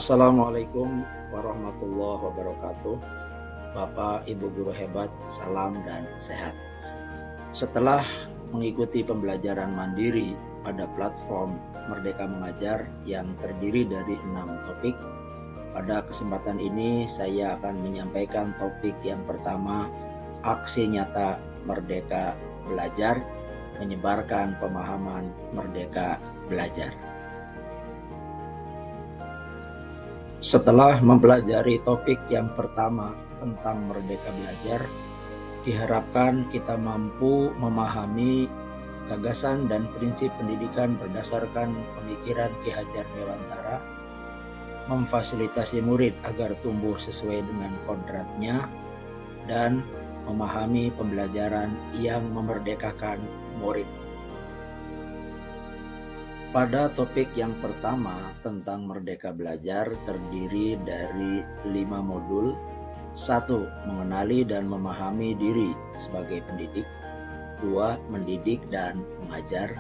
Assalamualaikum warahmatullahi wabarakatuh. Bapak, Ibu guru hebat, salam dan sehat. Setelah mengikuti pembelajaran mandiri pada platform Merdeka Mengajar yang terdiri dari 6 topik, pada kesempatan ini saya akan menyampaikan topik yang pertama, aksi nyata Merdeka Belajar, menyebarkan pemahaman Merdeka Belajar. Setelah mempelajari topik yang pertama tentang Merdeka Belajar, diharapkan kita mampu memahami gagasan dan prinsip pendidikan berdasarkan pemikiran Ki Hajar Dewantara, memfasilitasi murid agar tumbuh sesuai dengan kodratnya, dan memahami pembelajaran yang memerdekakan murid. Pada topik yang pertama tentang Merdeka Belajar terdiri dari 5 modul. 1. Mengenali dan memahami diri sebagai pendidik. 2. Mendidik dan mengajar.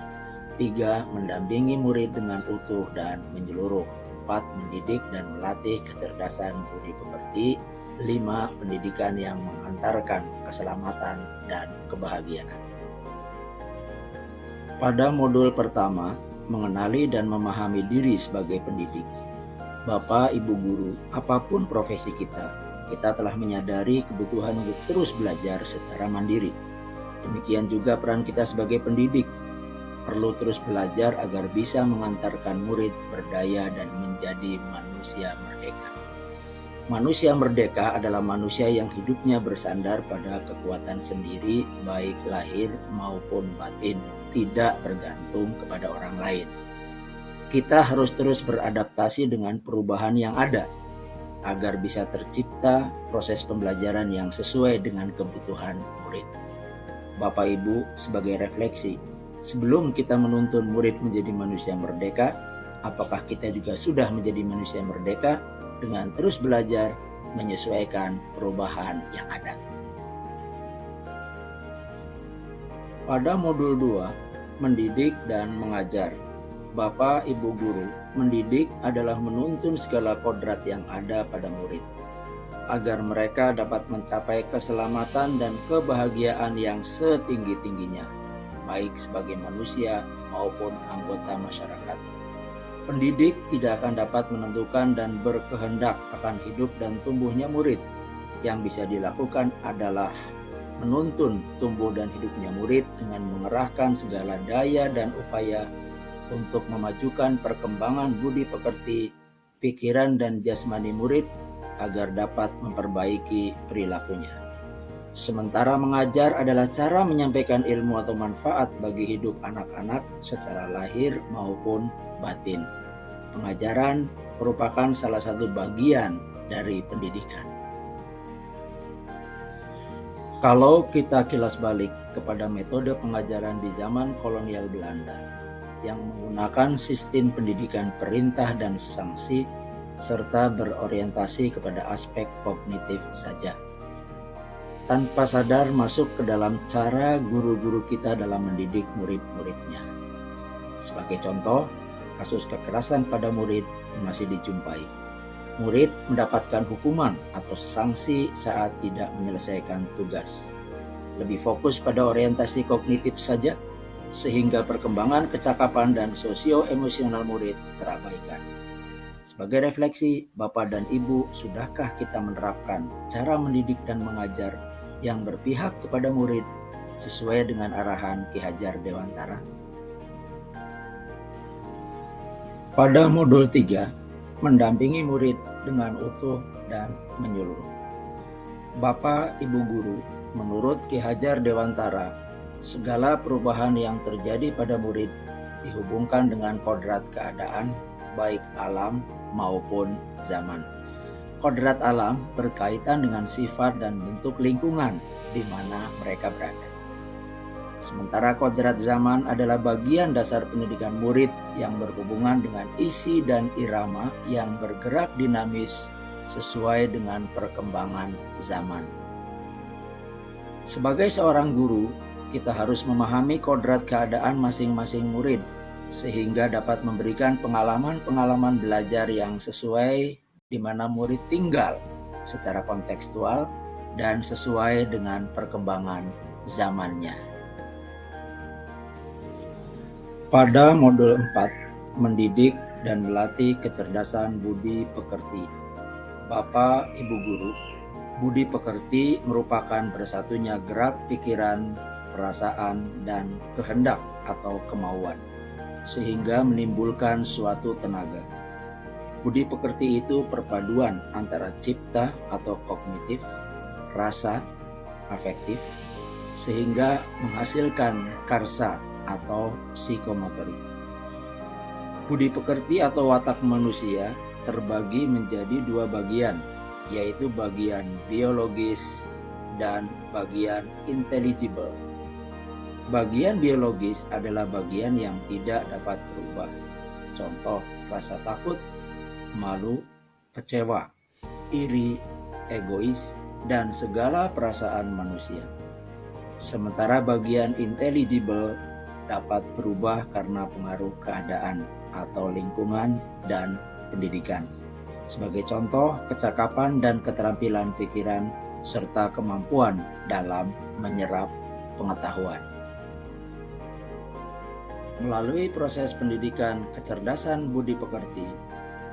3. Mendampingi murid dengan utuh dan menyeluruh. 4. Mendidik dan melatih kecerdasan budi pekerti. 5. Pendidikan yang mengantarkan keselamatan dan kebahagiaan. Pada modul pertama, mengenali dan memahami diri sebagai pendidik. Bapak, Ibu guru, apapun profesi kita telah menyadari kebutuhan untuk terus belajar secara mandiri. Demikian juga peran kita sebagai pendidik, perlu terus belajar agar bisa mengantarkan murid berdaya dan menjadi manusia merdeka. Manusia merdeka adalah manusia yang hidupnya bersandar pada kekuatan sendiri, baik lahir maupun batin, tidak bergantung kepada orang lain. Kita harus terus beradaptasi dengan perubahan yang ada, agar bisa tercipta proses pembelajaran yang sesuai dengan kebutuhan murid. Bapak Ibu, sebagai refleksi, sebelum kita menuntun murid menjadi manusia merdeka, apakah kita juga sudah menjadi manusia merdeka dengan terus belajar menyesuaikan perubahan yang ada? Pada modul 2, mendidik dan mengajar. Bapak, Ibu guru, mendidik adalah menuntun segala kodrat yang ada pada murid, agar mereka dapat mencapai keselamatan dan kebahagiaan yang setinggi-tingginya, baik sebagai manusia maupun anggota masyarakat. Pendidik tidak akan dapat menentukan dan berkehendak akan hidup dan tumbuhnya murid. Yang bisa dilakukan adalah menuntun tumbuh dan hidupnya murid dengan mengerahkan segala daya dan upaya untuk memajukan perkembangan budi pekerti, pikiran dan jasmani murid agar dapat memperbaiki perilakunya. Sementara mengajar adalah cara menyampaikan ilmu atau manfaat bagi hidup anak-anak secara lahir maupun batin. Pengajaran merupakan salah satu bagian dari pendidikan. Kalau kita kilas balik kepada metode pengajaran di zaman kolonial Belanda yang menggunakan sistem pendidikan perintah dan sanksi serta berorientasi kepada aspek kognitif saja, tanpa sadar masuk ke dalam cara guru-guru kita dalam mendidik murid-muridnya. Sebagai contoh, kasus kekerasan pada murid masih dijumpai. Murid mendapatkan hukuman atau sanksi saat tidak menyelesaikan tugas. Lebih fokus pada orientasi kognitif saja, sehingga perkembangan kecakapan dan sosio-emosional murid terabaikan. Sebagai refleksi, Bapak dan Ibu, sudahkah kita menerapkan cara mendidik dan mengajar yang berpihak kepada murid sesuai dengan arahan Ki Hajar Dewantara? Pada modul 3, mendampingi murid dengan utuh dan menyeluruh. Bapak, Ibu guru, menurut Ki Hajar Dewantara, segala perubahan yang terjadi pada murid dihubungkan dengan kodrat keadaan, baik alam maupun zaman. Kodrat alam berkaitan dengan sifat dan bentuk lingkungan di mana mereka berada. Sementara kodrat zaman adalah bagian dasar pendidikan murid yang berhubungan dengan isi dan irama yang bergerak dinamis sesuai dengan perkembangan zaman. Sebagai seorang guru, kita harus memahami kodrat keadaan masing-masing murid sehingga dapat memberikan pengalaman-pengalaman belajar yang sesuai di mana murid tinggal secara kontekstual dan sesuai dengan perkembangan zamannya. Pada modul 4, mendidik dan melatih kecerdasan budi pekerti. Bapak, Ibu Guru, budi pekerti merupakan bersatunya gerak pikiran, perasaan, dan kehendak atau kemauan, sehingga menimbulkan suatu tenaga. Budi pekerti itu perpaduan antara cipta atau kognitif, rasa, afektif, sehingga menghasilkan karsa atau psikomotorik. Budi pekerti atau watak manusia terbagi menjadi dua bagian, yaitu bagian biologis dan bagian intelligible. Bagian biologis adalah bagian yang tidak dapat berubah. Contoh, rasa takut, malu, kecewa, iri, egois, dan segala perasaan manusia. Sementara bagian intelligible dapat berubah karena pengaruh keadaan atau lingkungan dan pendidikan. Sebagai contoh, kecakapan dan keterampilan pikiran serta kemampuan dalam menyerap pengetahuan. Melalui proses pendidikan kecerdasan budi pekerti,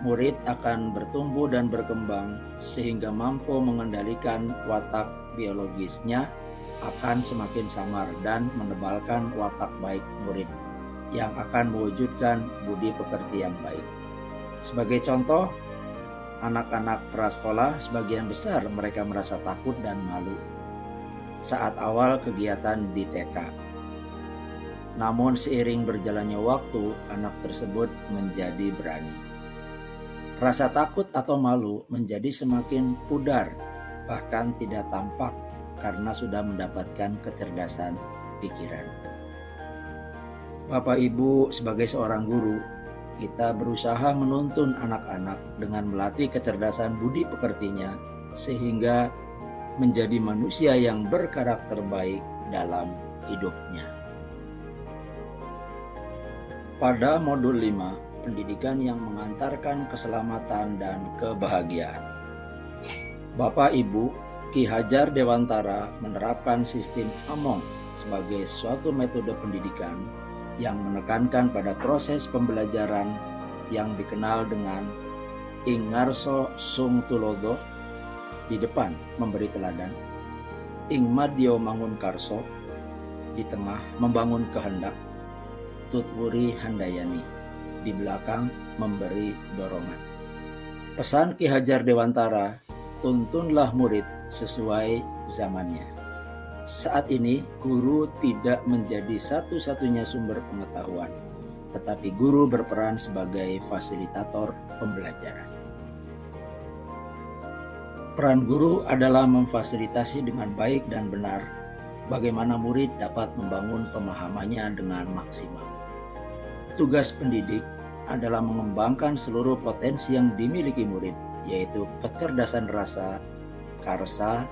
murid akan bertumbuh dan berkembang sehingga mampu mengendalikan watak biologisnya akan semakin samar dan menebalkan watak baik murid yang akan mewujudkan budi pekerti yang baik. Sebagai contoh, anak-anak prasekolah sebagian besar mereka merasa takut dan malu saat awal kegiatan di TK. Namun seiring berjalannya waktu, anak tersebut menjadi berani. Rasa takut atau malu menjadi semakin pudar, bahkan tidak tampak karena sudah mendapatkan kecerdasan pikiran. Bapak Ibu, sebagai seorang guru, kita berusaha menuntun anak-anak dengan melatih kecerdasan budi pekertinya sehingga menjadi manusia yang berkarakter baik dalam hidupnya. Pada modul 5, pendidikan yang mengantarkan keselamatan dan kebahagiaan. Bapak Ibu, Ki Hajar Dewantara menerapkan sistem Among sebagai suatu metode pendidikan yang menekankan pada proses pembelajaran yang dikenal dengan ing ngarso sung tulodo, di depan memberi teladan, ing madyo mangun karso, di tengah membangun kehendak, tutwuri handayani, di belakang memberi dorongan. Pesan Ki Hajar Dewantara, tuntunlah murid sesuai zamannya. Saat ini, guru tidak menjadi satu-satunya sumber pengetahuan, tetapi guru berperan sebagai fasilitator pembelajaran. Peran guru adalah memfasilitasi dengan baik dan benar bagaimana murid dapat membangun pemahamannya dengan maksimal. Tugas pendidik adalah mengembangkan seluruh potensi yang dimiliki murid, yaitu kecerdasan rasa, karsa,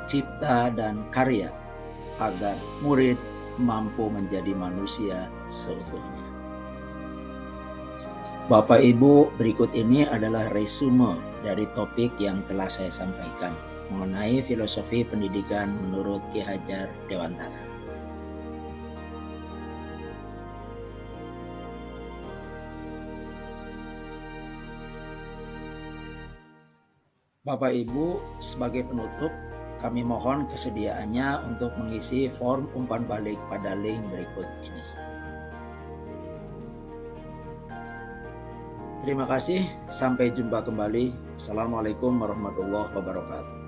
cipta, dan karya, agar murid mampu menjadi manusia seutuhnya. Bapak Ibu, berikut ini adalah resume dari topik yang telah saya sampaikan mengenai filosofi pendidikan menurut Ki Hajar Dewantara. Bapak Ibu, sebagai penutup, kami mohon kesediaannya untuk mengisi form umpan balik pada link berikut ini. Terima kasih, sampai jumpa kembali. Assalamualaikum warahmatullahi wabarakatuh.